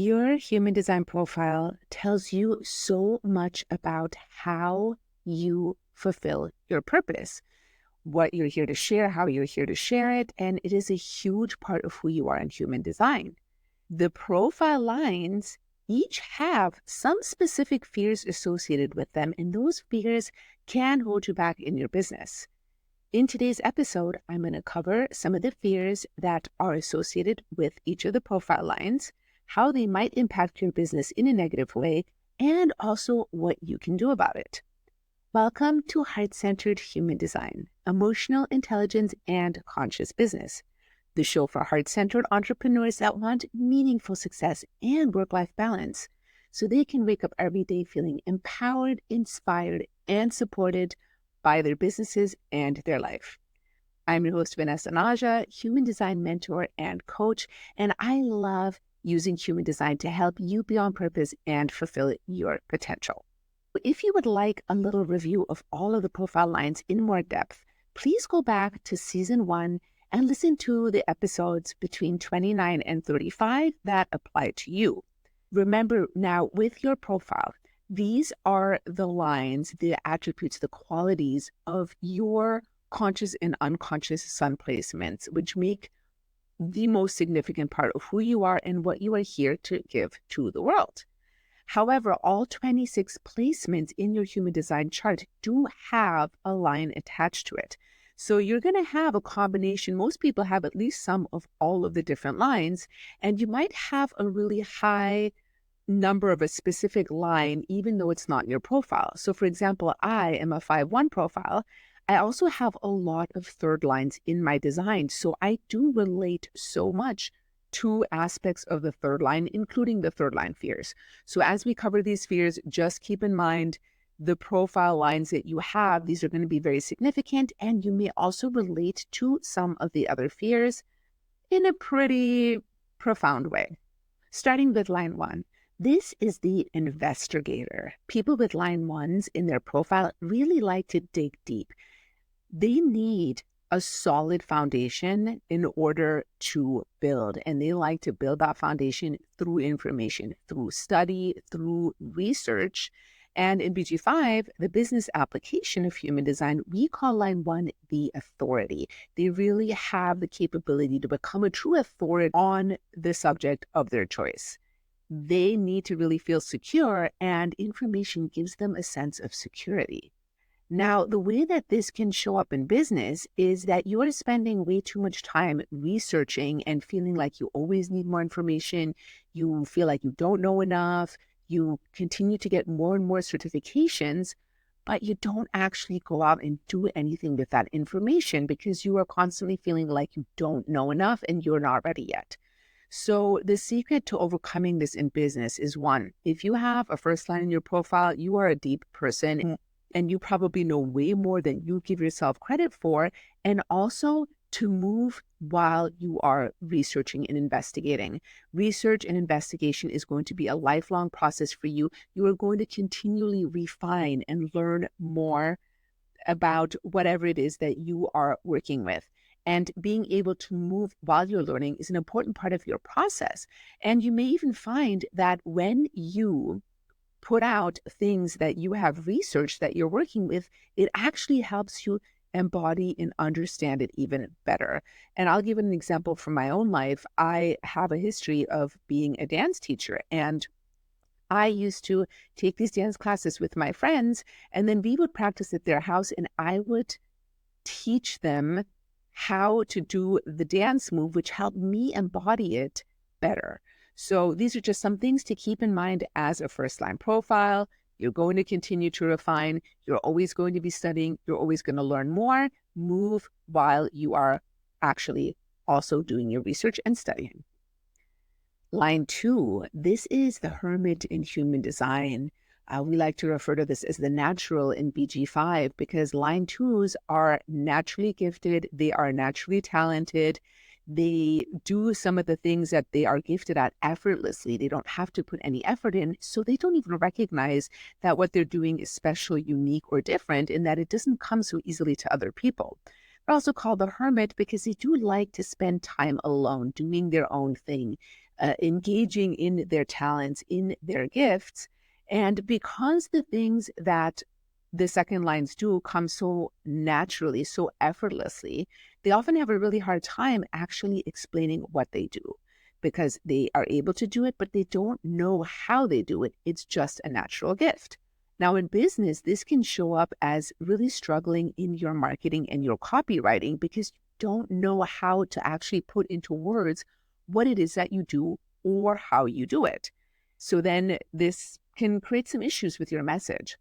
Your human design profile tells you so much about how you fulfill your purpose, what you're here to share, how you're here to share it, and it is a huge part of who you are in human design. The profile lines each have some specific fears associated with them, and those fears can hold you back in your business. In today's episode, I'm going to cover some of the fears that are associated with each of the profile lines, how they might impact your business in a negative way, and also what you can do about it. Welcome to Heart-Centered Human Design, Emotional Intelligence and Conscious Business, the show for heart-centered entrepreneurs that want meaningful success and work-life balance so they can wake up every day feeling empowered, inspired, and supported by their businesses and their life. I'm your host, Vanessa Naja, human design mentor and coach, and I love using human design to help you be on purpose and fulfill your potential. If you would like a little review of all of the profile lines in more depth, please go back to season 1 and listen to the episodes between 29 and 35 that apply to you. Remember now, with your profile, these are the lines, the attributes, the qualities of your conscious and unconscious sun placements, which make the most significant part of who you are and what you are here to give to the world. However, all 26 placements in your human design chart do have a line attached to it. So you're going to have a combination. Most people have at least some of all of the different lines, and you might have a really high number of a specific line, even though it's not in your profile. So for example, I am a 5-1 profile. I also have a lot of third lines in my design. So I do relate so much to aspects of the third line, including the third line fears. So as we cover these fears, just keep in mind the profile lines that you have. These are going to be very significant, and you may also relate to some of the other fears in a pretty profound way. Starting with line 1. This is the investigator. People with line 1s in their profile really like to dig deep. They need a solid foundation in order to build, and they like to build that foundation through information, through study, through research. And in BG5, the business application of human design, we call line 1 the authority. They really have the capability to become a true authority on the subject of their choice. They need to really feel secure, and information gives them a sense of security. Now, the way that this can show up in business is that you are spending way too much time researching and feeling like you always need more information. You feel like you don't know enough. You continue to get more and more certifications, but you don't actually go out and do anything with that information because you are constantly feeling like you don't know enough and you're not ready yet. So the secret to overcoming this in business is, 1, if you have a first line in your profile, you are a deep person and you probably know way more than you give yourself credit for, and also to move while you are researching and investigating. Research and investigation is going to be a lifelong process for you. You are going to continually refine and learn more about whatever it is that you are working with. And being able to move while you're learning is an important part of your process. And you may even find that when you put out things that you have researched that you're working with, it actually helps you embody and understand it even better. And I'll give an example from my own life. I have a history of being a dance teacher, and I used to take these dance classes with my friends, and then we would practice at their house, and I would teach them how to do the dance move, which helped me embody it better. So these are just some things to keep in mind as a first line profile. You're going to continue to refine. You're always going to be studying. You're always going to learn more. Move while you are actually also doing your research and studying. Line 2, this is the hermit in human design. We like to refer to this as the natural in BG5 because line 2s are naturally gifted. They are naturally talented. They do some of the things that they are gifted at effortlessly. They don't have to put any effort in, so they don't even recognize that what they're doing is special, unique, or different, and that it doesn't come so easily to other people. They're also called the hermit because they do like to spend time alone, doing their own thing. engaging in their talents, in their gifts. And because the things that the second lines do come so naturally, so effortlessly, they often have a really hard time actually explaining what they do because they are able to do it, but they don't know how they do it. It's just a natural gift. Now, in business, this can show up as really struggling in your marketing and your copywriting because you don't know how to actually put into words what it is that you do or how you do it. So then this can create some issues with your message.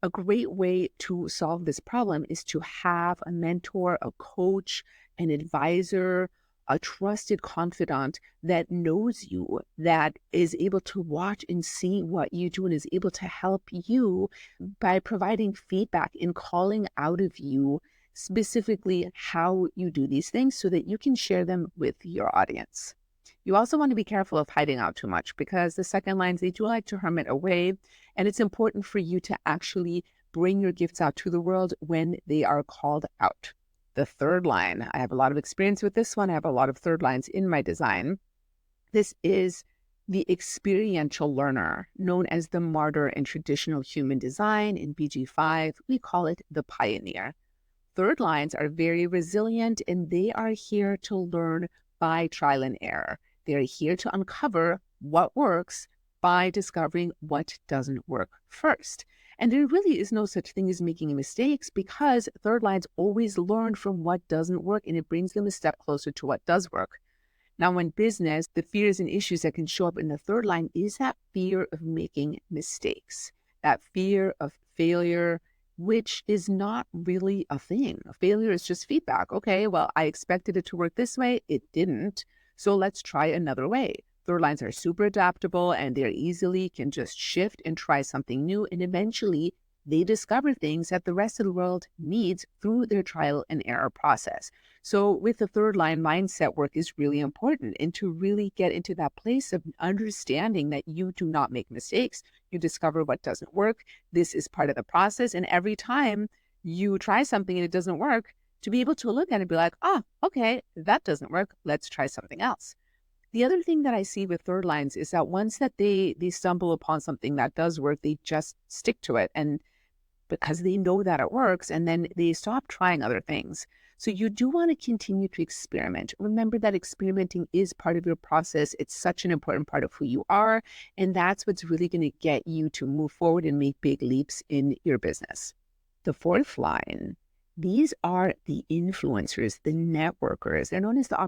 A great way to solve this problem is to have a mentor, a coach, an advisor, a trusted confidant that knows you, that is able to watch and see what you do and is able to help you by providing feedback and calling out of you specifically how you do these things so that you can share them with your audience. You also want to be careful of hiding out too much because the second lines, they do like to hermit away. And it's important for you to actually bring your gifts out to the world when they are called out. The third line, I have a lot of experience with this one. I have a lot of third lines in my design. This is the experiential learner, known as the martyr in traditional human design. In BG5, we call it the pioneer. Third lines are very resilient and they are here to learn by trial and error. They're here to uncover what works by discovering what doesn't work first. And there really is no such thing as making mistakes because third lines always learn from what doesn't work and it brings them a step closer to what does work. Now, in business, the fears and issues that can show up in the third line is that fear of making mistakes, that fear of failure, which is not really a thing. A failure is just feedback. Okay, well, I expected it to work this way. It didn't. So let's try another way. Third lines are super adaptable and they easily can just shift and try something new. And eventually they discover things that the rest of the world needs through their trial and error process. So with the third line, mindset work is really important. And to really get into that place of understanding that you do not make mistakes, you discover what doesn't work. This is part of the process. And every time you try something and it doesn't work, to be able to look at it and be like, oh, okay, that doesn't work. Let's try something else. The other thing that I see with third lines is that once that they stumble upon something that does work, they just stick to it. And because they know that it works, and then they stop trying other things. So you do want to continue to experiment. Remember that experimenting is part of your process. It's such an important part of who you are. And that's what's really going to get you to move forward and make big leaps in your business. The fourth line, these are the influencers, the networkers. They're known as the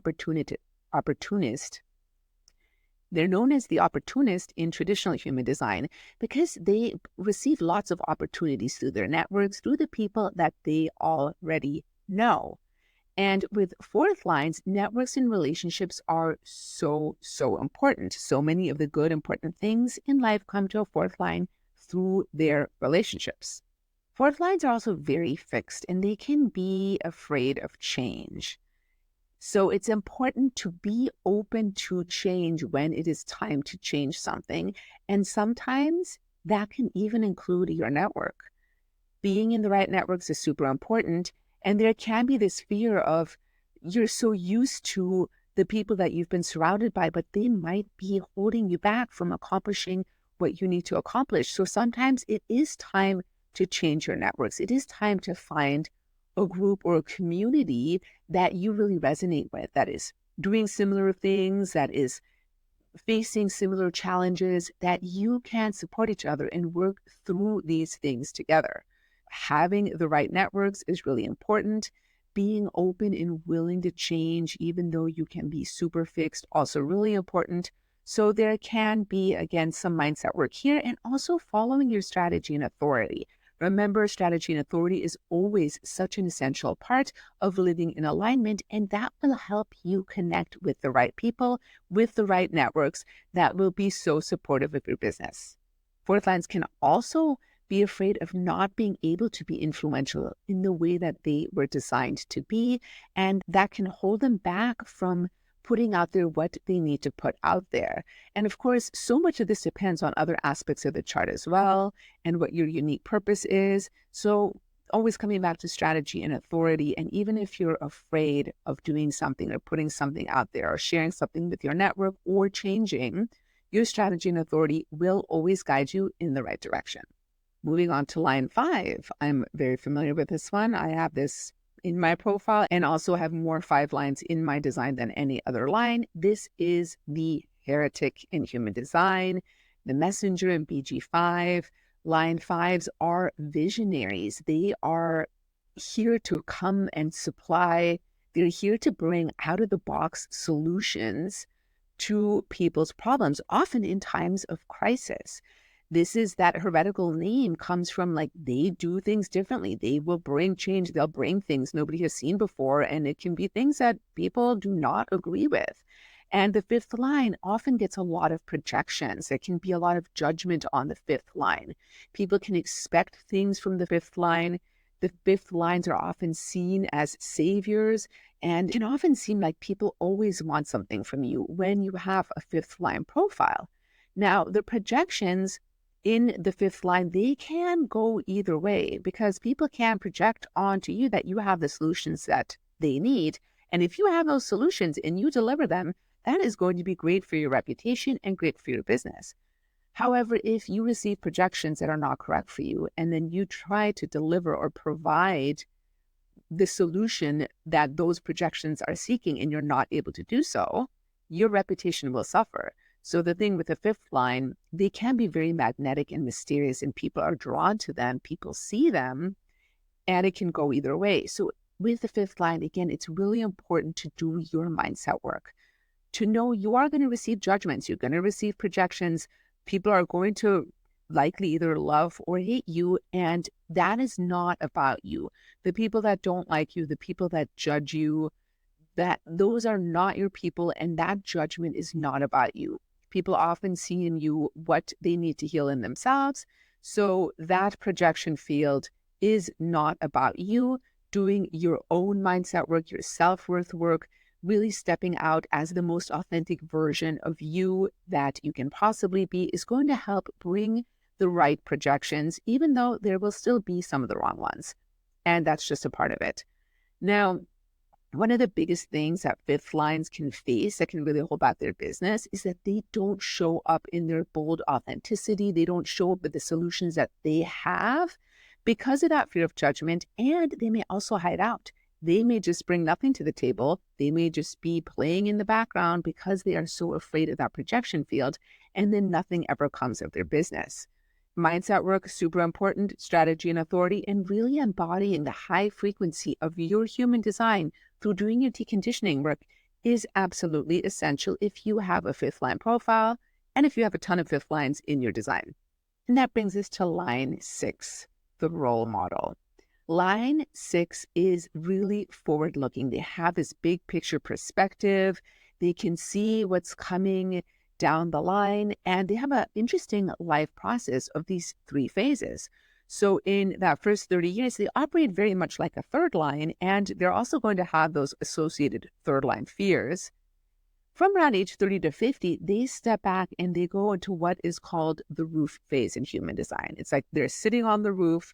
opportunist. They're known as the opportunist in traditional human design because they receive lots of opportunities through their networks, through the people that they already know. And with fourth lines, networks and relationships are so important. So many of the good, important things in life come to a fourth line through their relationships. Fourth lines are also very fixed and they can be afraid of change. So it's important to be open to change when it is time to change something. And sometimes that can even include your network. Being in the right networks is super important. And there can be this fear of you're so used to the people that you've been surrounded by, but they might be holding you back from accomplishing what you need to accomplish. So sometimes it is time to change your networks. It is time to find a group or a community that you really resonate with, that is doing similar things, that is facing similar challenges, that you can support each other and work through these things together. Having the right networks is really important. Being open and willing to change, even though you can be super fixed, also really important. So there can be, again, some mindset work here and also following your strategy and authority. Remember, strategy and authority is always such an essential part of living in alignment, and that will help you connect with the right people, with the right networks that will be so supportive of your business. Fourth lines can also be afraid of not being able to be influential in the way that they were designed to be, and that can hold them back from putting out there what they need to put out there. And of course, so much of this depends on other aspects of the chart as well and what your unique purpose is. So always coming back to strategy and authority. And even if you're afraid of doing something or putting something out there or sharing something with your network or changing, your strategy and authority will always guide you in the right direction. Moving on to line 5. I'm very familiar with this one. I have this in my profile and also have more 5 lines in my design than any other line. This is the heretic in human design, the messenger in BG5. Line 5s are visionaries. They are here to come and supply. They're here to bring out of the box solutions to people's problems, often in times of crisis. This is that heretical name comes from like they do things differently. They will bring change. They'll bring things nobody has seen before. And it can be things that people do not agree with. And the 5th line often gets a lot of projections. There can be a lot of judgment on the 5th line. People can expect things from the 5th line. The 5th lines are often seen as saviors and can often seem like people always want something from you when you have a 5th line profile. Now, the projections in the 5th line, they can go either way because people can project onto you that you have the solutions that they need. And if you have those solutions and you deliver them, that is going to be great for your reputation and great for your business. However, if you receive projections that are not correct for you, and then you try to deliver or provide the solution that those projections are seeking and you're not able to do so, your reputation will suffer. So the thing with the 5th line, they can be very magnetic and mysterious and people are drawn to them, people see them, and it can go either way. So with the 5th line, again, it's really important to do your mindset work, to know you are going to receive judgments, you're going to receive projections, people are going to likely either love or hate you, and that is not about you. The people that don't like you, the people that judge you, that those are not your people, and that judgment is not about you. People often see in you what they need to heal in themselves. So that projection field is not about you. Doing your own mindset work, your self-worth work, really stepping out as the most authentic version of you that you can possibly be is going to help bring the right projections, even though there will still be some of the wrong ones. And that's just a part of it. Now, one of the biggest things that 5th lines can face that can really hold back their business is that they don't show up in their bold authenticity. They don't show up with the solutions that they have because of that fear of judgment. And they may also hide out. They may just bring nothing to the table. They may just be playing in the background because they are so afraid of that projection field. And then nothing ever comes of their business. Mindset work, super important, strategy and authority, and really embodying the high frequency of your human design through doing your deconditioning work is absolutely essential if you have a 5th line profile and if you have a ton of 5th lines in your design. And that brings us to line 6, the role model. Line 6 is really forward-looking. They have this big picture perspective. They can see what's coming down the line, and they have an interesting life process of these 3 phases. So in that first 30 years, they operate very much like a 3rd line, and they're also going to have those associated 3rd line fears. From around age 30 to 50, they step back and they go into what is called the roof phase in human design. It's like they're sitting on the roof,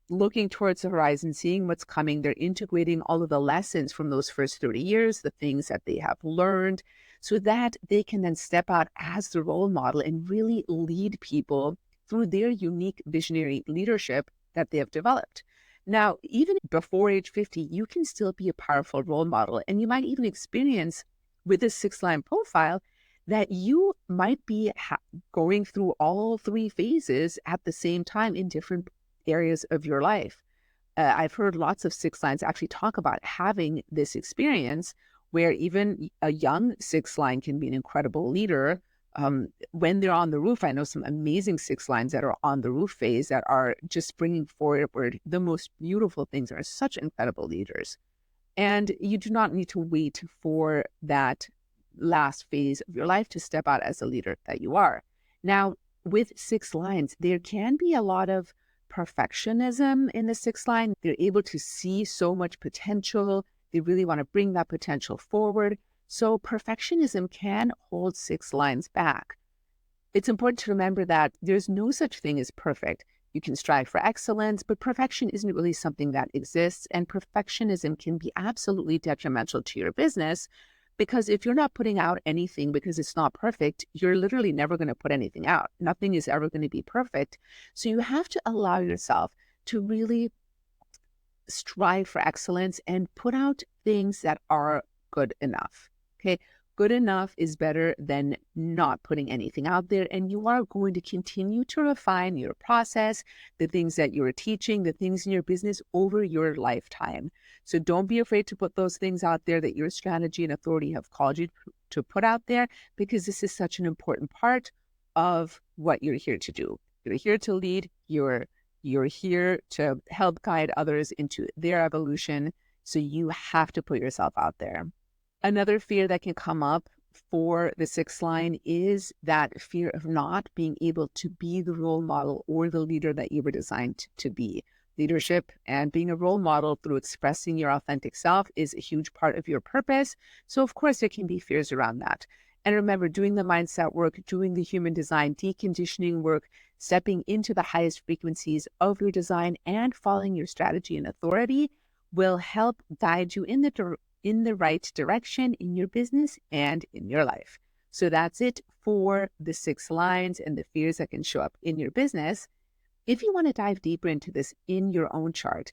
looking towards the horizon, seeing what's coming. They're integrating all of the lessons from those first 30 years, the things that they have learned, so that they can then step out as the role model and really lead people through their unique visionary leadership that they have developed. Now, even before age 50, you can still be a powerful role model, and you might even experience with this 6th line profile that you might be going through all 3 phases at the same time in different areas of your life. I've heard lots of 6th lines actually talk about having this experience where even a young 6th line can be an incredible leader. When they're on the roof, I know some amazing 6th lines that are on the roof phase that are just bringing forward the most beautiful things, are such incredible leaders. And you do not need to wait for that last phase of your life to step out as a leader that you are. Now, with 6 lines, there can be a lot of perfectionism in the 6th line. They're able to see so much potential. They really want to bring that potential forward. So perfectionism can hold 6 lines back. It's important to remember that there's no such thing as perfect. You can strive for excellence, but perfection isn't really something that exists. And perfectionism can be absolutely detrimental to your business because if you're not putting out anything because it's not perfect, you're literally never going to put anything out. Nothing is ever going to be perfect. So you have to allow yourself to really strive for excellence and put out things that are good enough. Okay. Good enough is better than not putting anything out there. And you are going to continue to refine your process, the things that you're teaching, the things in your business over your lifetime. So don't be afraid to put those things out there that your strategy and authority have called you to put out there, because this is such an important part of what you're here to do. You're here to lead. You're here to help guide others into their evolution. So you have to put yourself out there. Another fear that can come up for the 6th line is that fear of not being able to be the role model or the leader that you were designed to be. Leadership and being a role model through expressing your authentic self is a huge part of your purpose. So of course there can be fears around that. And remember, doing the mindset work, doing the human design deconditioning work, stepping into the highest frequencies of your design and following your strategy and authority will help guide you in the right direction in your business and in your life. So that's it for the 6 lines and the fears that can show up in your business. If you want to dive deeper into this in your own chart,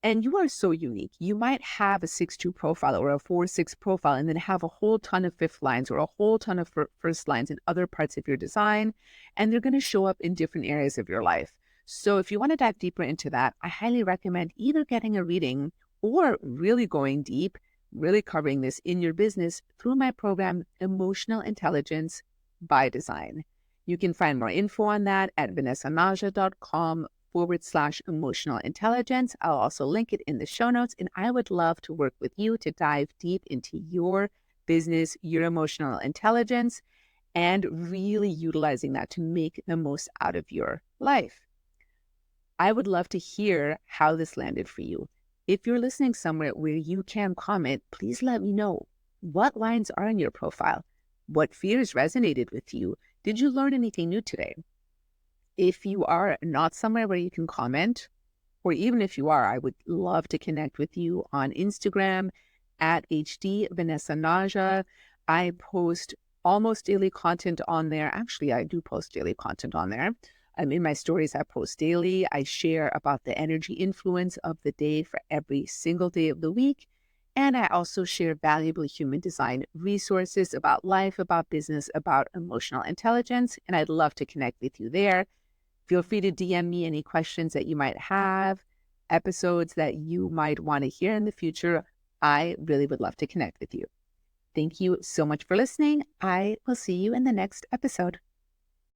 and you are so unique, you might have a 6-2 profile or a 4-6 profile and then have a whole ton of 5th lines or a whole ton of first lines in other parts of your design, and they're going to show up in different areas of your life. So if you want to dive deeper into that, I highly recommend either getting a reading or really going deep, really covering this in your business through my program, Emotional Intelligence by Design. You can find more info on that at vanessanaja.com/emotional intelligence. I'll also link it in the show notes, and I would love to work with you to dive deep into your business, your emotional intelligence, and really utilizing that to make the most out of your life. I would love to hear how this landed for you. If you're listening somewhere where you can comment, please let me know what lines are in your profile. What fears resonated with you? Did you learn anything new today? If you are not somewhere where you can comment, or even if you are, I would love to connect with you on Instagram at HD Vanessa Naja. I post almost daily content on there. Actually, I do post daily content on there. In my stories, I post daily. I share about the energy influence of the day for every single day of the week. And I also share valuable human design resources about life, about business, about emotional intelligence. And I'd love to connect with you there. Feel free to DM me any questions that you might have, episodes that you might want to hear in the future. I really would love to connect with you. Thank you so much for listening. I will see you in the next episode.